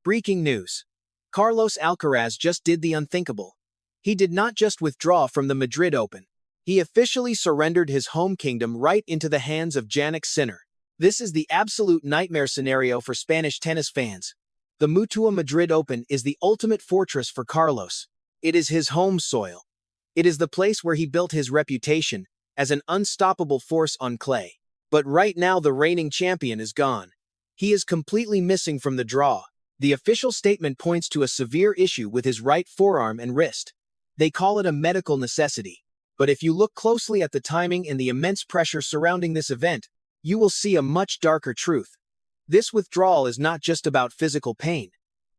Breaking news. Carlos Alcaraz just did the unthinkable. He did not just withdraw from the Madrid Open. He officially surrendered his home kingdom right into the hands of Jannik Sinner. This is the absolute nightmare scenario for Spanish tennis fans. The Mutua Madrid Open is the ultimate fortress for Carlos. It is his home soil. It is the place where he built his reputation as an unstoppable force on clay. But right now the reigning champion is gone. He is completely missing from the draw. The official statement points to a severe issue with his right forearm and wrist. They call it a medical necessity. But if you look closely at the timing and the immense pressure surrounding this event, you will see a much darker truth. This withdrawal is not just about physical pain.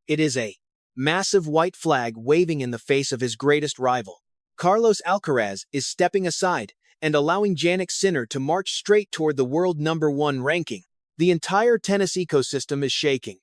It is a massive white flag waving in the face of his greatest rival. Carlos Alcaraz is stepping aside and allowing Jannik Sinner to march straight toward the world #1 ranking. The entire tennis ecosystem is shaking.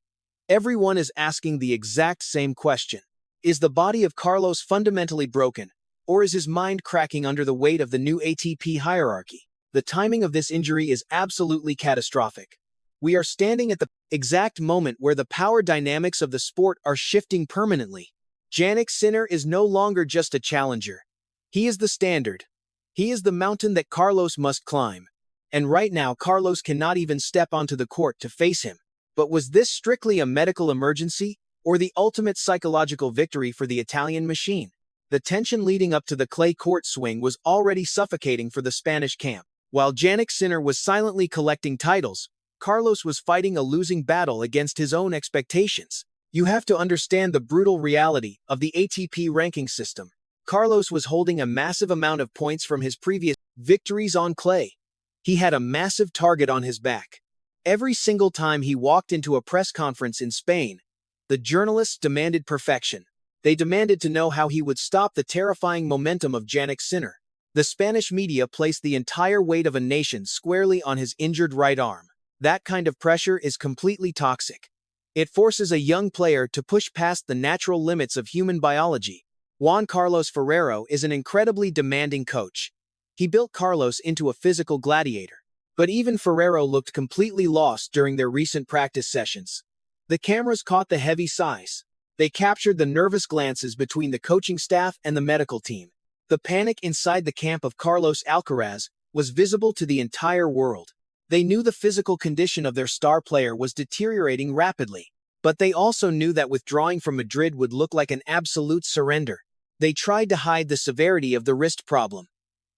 Everyone is asking the exact same question. Is the body of Carlos fundamentally broken, or is his mind cracking under the weight of the new ATP hierarchy? The timing of this injury is absolutely catastrophic. We are standing at the exact moment where the power dynamics of the sport are shifting permanently. Jannik Sinner is no longer just a challenger. He is the standard. He is the mountain that Carlos must climb. And right now Carlos cannot even step onto the court to face him. But was this strictly a medical emergency, or the ultimate psychological victory for the Italian machine? The tension leading up to the clay court swing was already suffocating for the Spanish camp. While Jannik Sinner was silently collecting titles, Carlos was fighting a losing battle against his own expectations. You have to understand the brutal reality of the ATP ranking system. Carlos was holding a massive amount of points from his previous victories on clay. He had a massive target on his back. Every single time he walked into a press conference in Spain, the journalists demanded perfection. They demanded to know how he would stop the terrifying momentum of Jannik Sinner. The Spanish media placed the entire weight of a nation squarely on his injured right arm. That kind of pressure is completely toxic. It forces a young player to push past the natural limits of human biology. Juan Ferrero is an incredibly demanding coach. He built Carlos into a physical gladiator. But even Ferrero looked completely lost during their recent practice sessions. The cameras caught the heavy sighs. They captured the nervous glances between the coaching staff and the medical team. The panic inside the camp of Carlos Alcaraz was visible to the entire world. They knew the physical condition of their star player was deteriorating rapidly. But they also knew that withdrawing from Madrid would look like an absolute surrender. They tried to hide the severity of the wrist problem.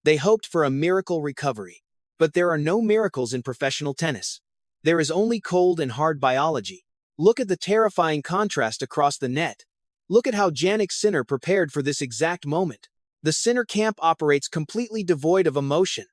They hoped for a miracle recovery. But there are no miracles in professional tennis. There is only cold and hard biology. Look at the terrifying contrast across the net. Look at how Jannik Sinner prepared for this exact moment. The Sinner camp operates completely devoid of emotion.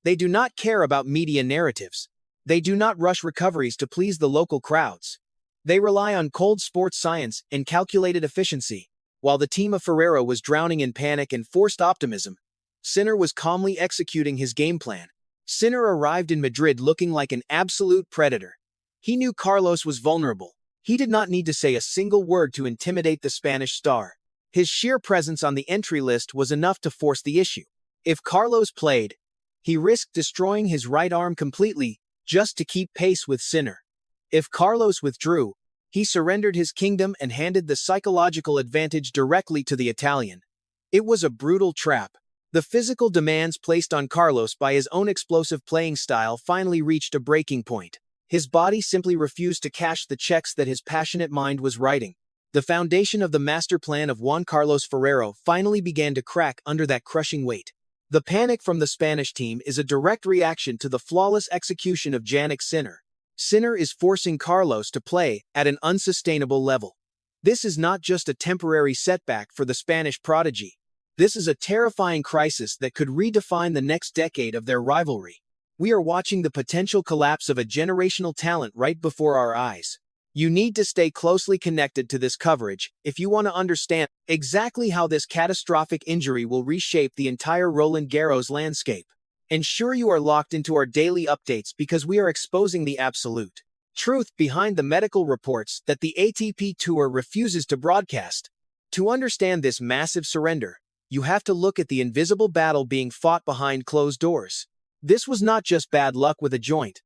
They do not care about media narratives. They do not rush recoveries to please the local crowds. They rely on cold sports science and calculated efficiency. While the team of Ferrero was drowning in panic and forced optimism, Sinner was calmly executing his game plan. Sinner arrived in Madrid looking like an absolute predator. He knew Carlos was vulnerable. He did not need to say a single word to intimidate the Spanish star. His sheer presence on the entry list was enough to force the issue. If Carlos played, he risked destroying his right arm completely just to keep pace with Sinner. If Carlos withdrew, he surrendered his kingdom and handed the psychological advantage directly to the Italian. It was a brutal trap. The physical demands placed on Carlos by his own explosive playing style finally reached a breaking point. His body simply refused to cash the checks that his passionate mind was writing. The foundation of the master plan of Juan Ferrero finally began to crack under that crushing weight. The panic from the Spanish team is a direct reaction to the flawless execution of Jannik Sinner. Sinner is forcing Carlos to play at an unsustainable level. This is not just a temporary setback for the Spanish prodigy. This is a terrifying crisis that could redefine the next decade of their rivalry. We are watching the potential collapse of a generational talent right before our eyes. You need to stay closely connected to this coverage if you want to understand exactly how this catastrophic injury will reshape the entire Roland Garros landscape. Ensure you are locked into our daily updates because we are exposing the absolute truth behind the medical reports that the ATP Tour refuses to broadcast. To understand this massive surrender, you have to look at the invisible battle being fought behind closed doors. This was not just bad luck with a joint.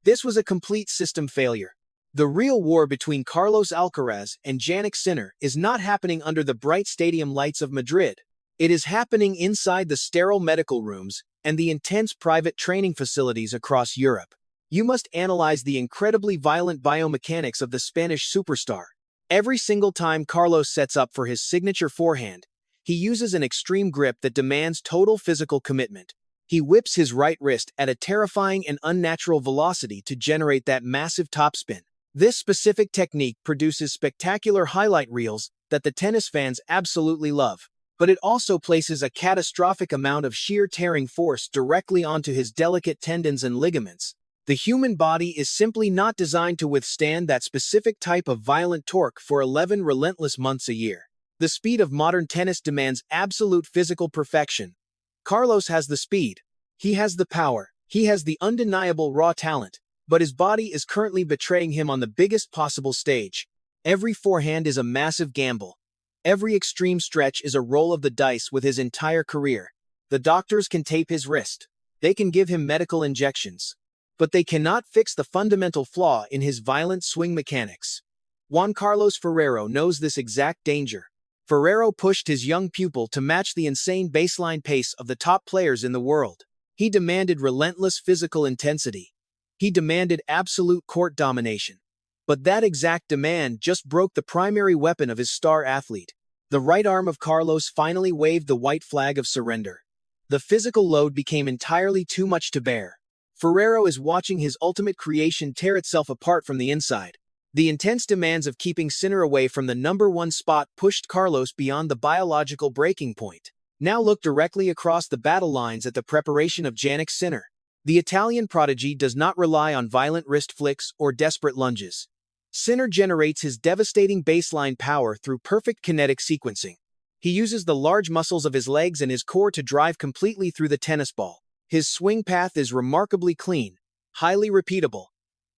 This was a complete system failure. The real war between Carlos Alcaraz and Jannik Sinner is not happening under the bright stadium lights of Madrid. It is happening inside the sterile medical rooms and the intense private training facilities across Europe. You must analyze the incredibly violent biomechanics of the Spanish superstar. Every single time Carlos sets up for his signature forehand, he uses an extreme grip that demands total physical commitment. He whips his right wrist at a terrifying and unnatural velocity to generate that massive topspin. This specific technique produces spectacular highlight reels that the tennis fans absolutely love. But it also places a catastrophic amount of sheer tearing force directly onto his delicate tendons and ligaments. The human body is simply not designed to withstand that specific type of violent torque for 11 relentless months a year. The speed of modern tennis demands absolute physical perfection. Carlos has the speed. He has the power. He has the undeniable raw talent. But his body is currently betraying him on the biggest possible stage. Every forehand is a massive gamble. Every extreme stretch is a roll of the dice with his entire career. The doctors can tape his wrist. They can give him medical injections. But they cannot fix the fundamental flaw in his violent swing mechanics. Juan Carlos Ferrero knows this exact danger. Ferrero pushed his young pupil to match the insane baseline pace of the top players in the world. He demanded relentless physical intensity. He demanded absolute court domination. But that exact demand just broke the primary weapon of his star athlete. The right arm of Carlos finally waved the white flag of surrender. The physical load became entirely too much to bear. Ferrero is watching his ultimate creation tear itself apart from the inside. The intense demands of keeping Sinner away from the #1 spot pushed Carlos beyond the biological breaking point. Now look directly across the battle lines at the preparation of Jannik Sinner. The Italian prodigy does not rely on violent wrist flicks or desperate lunges. Sinner generates his devastating baseline power through perfect kinetic sequencing. He uses the large muscles of his legs and his core to drive completely through the tennis ball. His swing path is remarkably clean, highly repeatable,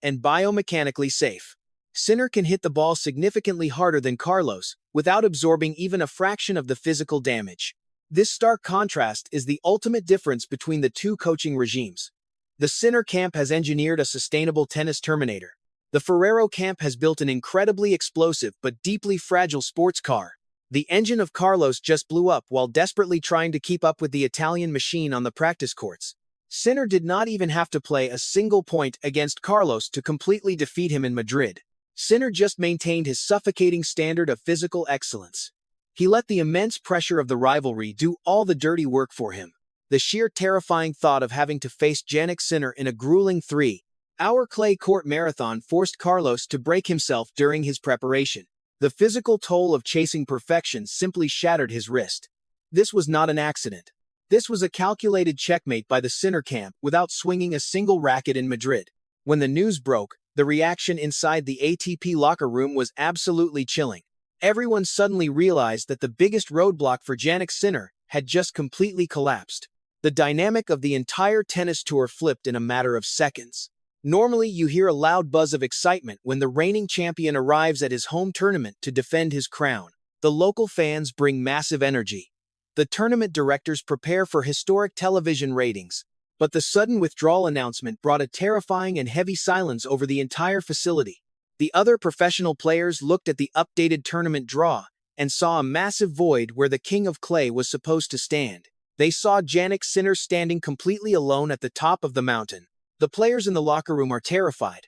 and biomechanically safe. Sinner can hit the ball significantly harder than Carlos, without absorbing even a fraction of the physical damage. This stark contrast is the ultimate difference between the two coaching regimes. The Sinner camp has engineered a sustainable tennis terminator. The Ferrero camp has built an incredibly explosive but deeply fragile sports car. The engine of Carlos just blew up while desperately trying to keep up with the Italian machine on the practice courts. Sinner did not even have to play a single point against Carlos to completely defeat him in Madrid. Sinner just maintained his suffocating standard of physical excellence. He let the immense pressure of the rivalry do all the dirty work for him. The sheer terrifying thought of having to face Jannik Sinner in a grueling 3-hour clay court marathon forced Carlos to break himself during his preparation. The physical toll of chasing perfection simply shattered his wrist. This was not an accident. This was a calculated checkmate by the Sinner camp without swinging a single racket in Madrid. When the news broke, the reaction inside the ATP locker room was absolutely chilling. Everyone suddenly realized that the biggest roadblock for Jannik Sinner had just completely collapsed. The dynamic of the entire tennis tour flipped in a matter of seconds. Normally, you hear a loud buzz of excitement when the reigning champion arrives at his home tournament to defend his crown. The local fans bring massive energy. The tournament directors prepare for historic television ratings. But the sudden withdrawal announcement brought a terrifying and heavy silence over the entire facility. The other professional players looked at the updated tournament draw and saw a massive void where the king of clay was supposed to stand. They saw Jannik Sinner standing completely alone at the top of the mountain. The players in the locker room are terrified.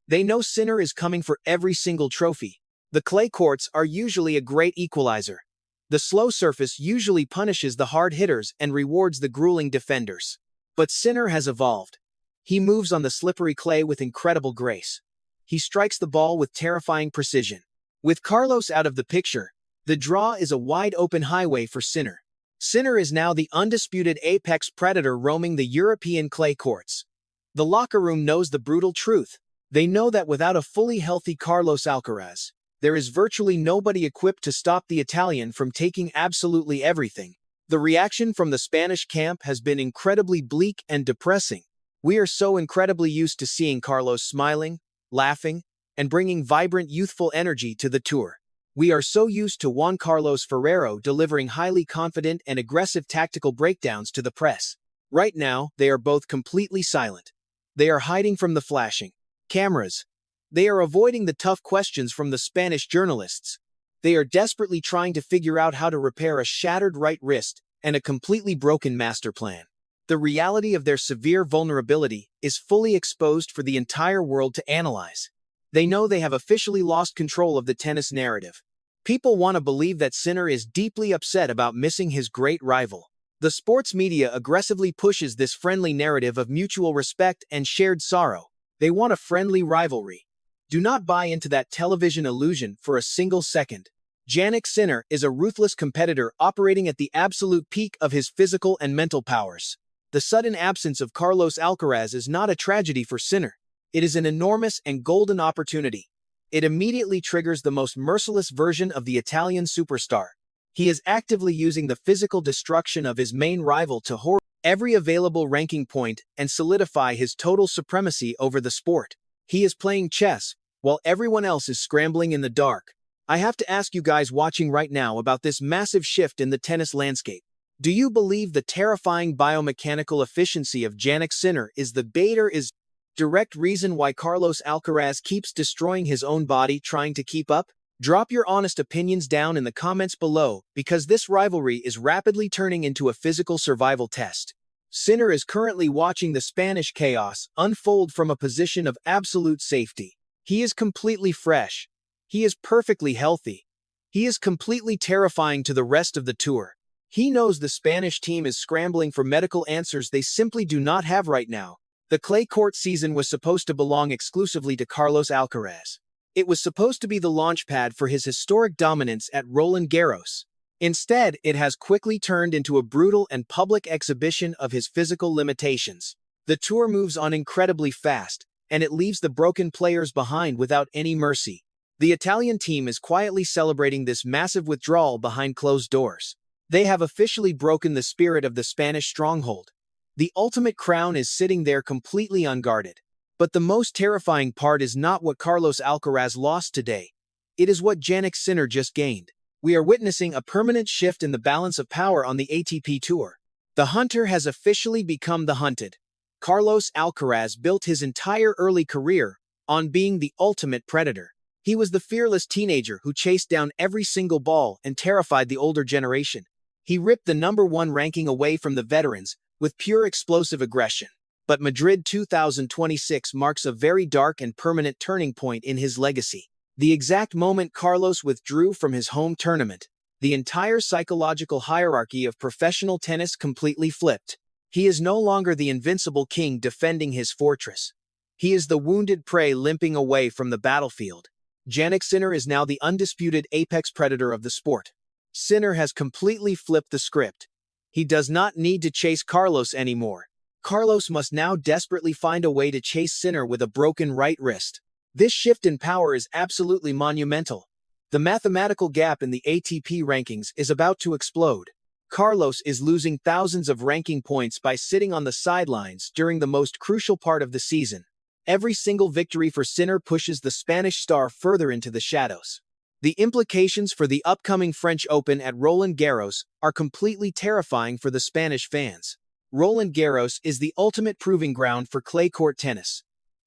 They know Sinner is coming for every single trophy. The clay courts are usually a great equalizer. The slow surface usually punishes the hard hitters and rewards the grueling defenders. But Sinner has evolved. He moves on the slippery clay with incredible grace. He strikes the ball with terrifying precision. With Carlos out of the picture, the draw is a wide-open highway for Sinner. Sinner is now the undisputed apex predator roaming the European clay courts. The locker room knows the brutal truth. They know that without a fully healthy Carlos Alcaraz, there is virtually nobody equipped to stop the Italian from taking absolutely everything. The reaction from the Spanish camp has been incredibly bleak and depressing. We are so incredibly used to seeing Carlos smiling, laughing, and bringing vibrant youthful energy to the tour. We are so used to Juan Carlos Ferrero delivering highly confident and aggressive tactical breakdowns to the press. Right now, they are both completely silent. They are hiding from the flashing cameras. They are avoiding the tough questions from the Spanish journalists. They are desperately trying to figure out how to repair a shattered right wrist and a completely broken master plan. The reality of their severe vulnerability is fully exposed for the entire world to analyze. They know they have officially lost control of the tennis narrative. People want to believe that Sinner is deeply upset about missing his great rival. The sports media aggressively pushes this friendly narrative of mutual respect and shared sorrow. They want a friendly rivalry. Do not buy into that television illusion for a single second. Jannik Sinner is a ruthless competitor operating at the absolute peak of his physical and mental powers. The sudden absence of Carlos Alcaraz is not a tragedy for Sinner. It is an enormous and golden opportunity. It immediately triggers the most merciless version of the Italian superstar. He is actively using the physical destruction of his main rival to hoard every available ranking point and solidify his total supremacy over the sport. He is playing chess, while everyone else is scrambling in the dark. I have to ask you guys watching right now about this massive shift in the tennis landscape. Do you believe the terrifying biomechanical efficiency of Jannik Sinner is the bait or is direct reason why Carlos Alcaraz keeps destroying his own body trying to keep up? Drop your honest opinions down in the comments below, because this rivalry is rapidly turning into a physical survival test. Sinner is currently watching the Spanish chaos unfold from a position of absolute safety. He is completely fresh. He is perfectly healthy. He is completely terrifying to the rest of the tour. He knows the Spanish team is scrambling for medical answers they simply do not have right now. The clay court season was supposed to belong exclusively to Carlos Alcaraz. It was supposed to be the launchpad for his historic dominance at Roland Garros. Instead, it has quickly turned into a brutal and public exhibition of his physical limitations. The tour moves on incredibly fast, and it leaves the broken players behind without any mercy. The Italian team is quietly celebrating this massive withdrawal behind closed doors. They have officially broken the spirit of the Spanish stronghold. The ultimate crown is sitting there completely unguarded. But the most terrifying part is not what Carlos Alcaraz lost today. It is what Jannik Sinner just gained. We are witnessing a permanent shift in the balance of power on the ATP Tour. The hunter has officially become the hunted. Carlos Alcaraz built his entire early career on being the ultimate predator. He was the fearless teenager who chased down every single ball and terrified the older generation. He ripped the #1 ranking away from the veterans with pure explosive aggression. But Madrid 2026 marks a very dark and permanent turning point in his legacy. The exact moment Carlos withdrew from his home tournament, the entire psychological hierarchy of professional tennis completely flipped. He is no longer the invincible king defending his fortress. He is the wounded prey limping away from the battlefield. Jannik Sinner is now the undisputed apex predator of the sport. Sinner has completely flipped the script. He does not need to chase Carlos anymore. Carlos must now desperately find a way to chase Sinner with a broken right wrist. This shift in power is absolutely monumental. The mathematical gap in the ATP rankings is about to explode. Carlos is losing thousands of ranking points by sitting on the sidelines during the most crucial part of the season. Every single victory for Sinner pushes the Spanish star further into the shadows. The implications for the upcoming French Open at Roland Garros are completely terrifying for the Spanish fans. Roland Garros is the ultimate proving ground for clay court tennis.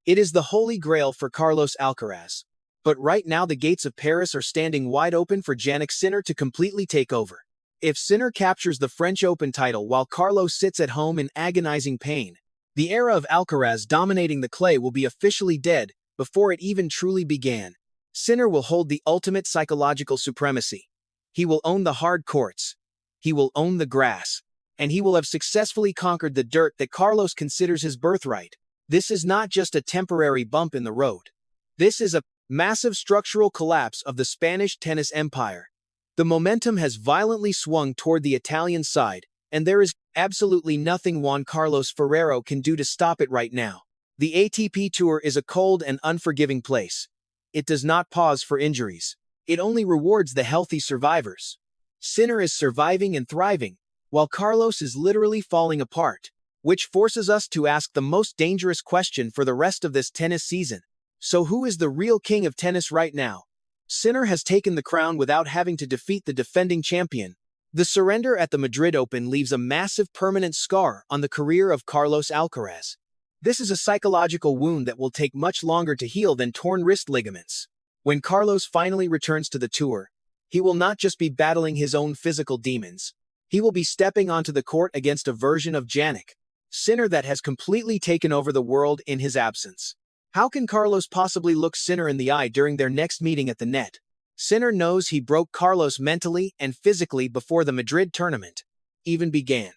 It is the holy grail for Carlos Alcaraz. But right now the gates of Paris are standing wide open for Jannik Sinner to completely take over. If Sinner captures the French Open title while Carlos sits at home in agonizing pain, the era of Alcaraz dominating the clay will be officially dead before it even truly began. Sinner will hold the ultimate psychological supremacy. He will own the hard courts. He will own the grass. And he will have successfully conquered the dirt that Carlos considers his birthright. This is not just a temporary bump in the road. This is a massive structural collapse of the Spanish tennis empire. The momentum has violently swung toward the Italian side, and there is absolutely nothing Juan Carlos Ferrero can do to stop it right now. The ATP Tour is a cold and unforgiving place. It does not pause for injuries. It only rewards the healthy survivors. Sinner is surviving and thriving, while Carlos is literally falling apart, which forces us to ask the most dangerous question for the rest of this tennis season. So who is the real king of tennis right now? Sinner has taken the crown without having to defeat the defending champion. The surrender at the Madrid Open leaves a massive permanent scar on the career of Carlos Alcaraz. This is a psychological wound that will take much longer to heal than torn wrist ligaments. When Carlos finally returns to the tour, he will not just be battling his own physical demons. He will be stepping onto the court against a version of Jannik, Sinner that has completely taken over the world in his absence. How can Carlos possibly look Sinner in the eye during their next meeting at the net? Sinner knows he broke Carlos mentally and physically before the Madrid tournament even began.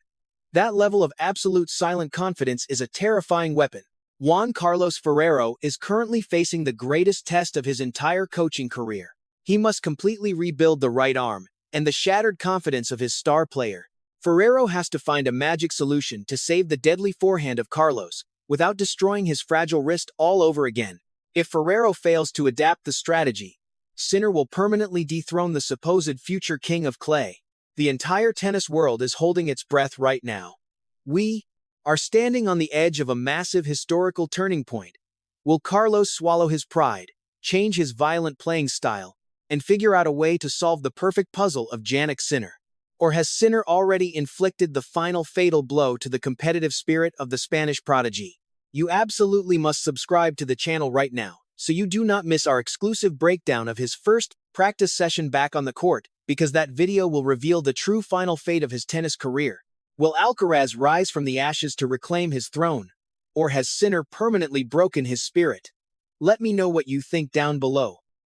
That level of absolute silent confidence is a terrifying weapon. Juan Carlos Ferrero is currently facing the greatest test of his entire coaching career. He must completely rebuild the right arm and the shattered confidence of his star player. Ferrero has to find a magic solution to save the deadly forehand of Carlos without destroying his fragile wrist all over again. If Ferrero fails to adapt the strategy, Sinner will permanently dethrone the supposed future king of clay. The entire tennis world is holding its breath right now. We are standing on the edge of a massive historical turning point. Will Carlos swallow his pride, change his violent playing style, and figure out a way to solve the perfect puzzle of jannik Sinner? Or has Sinner already inflicted the final fatal blow to the competitive spirit of the Spanish prodigy? You absolutely must subscribe to the channel right now, so you do not miss our exclusive breakdown of his first practice session back on the court, because that video will reveal the true final fate of his tennis career. Will Alcaraz rise from the ashes to reclaim his throne? Or has Sinner permanently broken his spirit? Let me know what you think down below.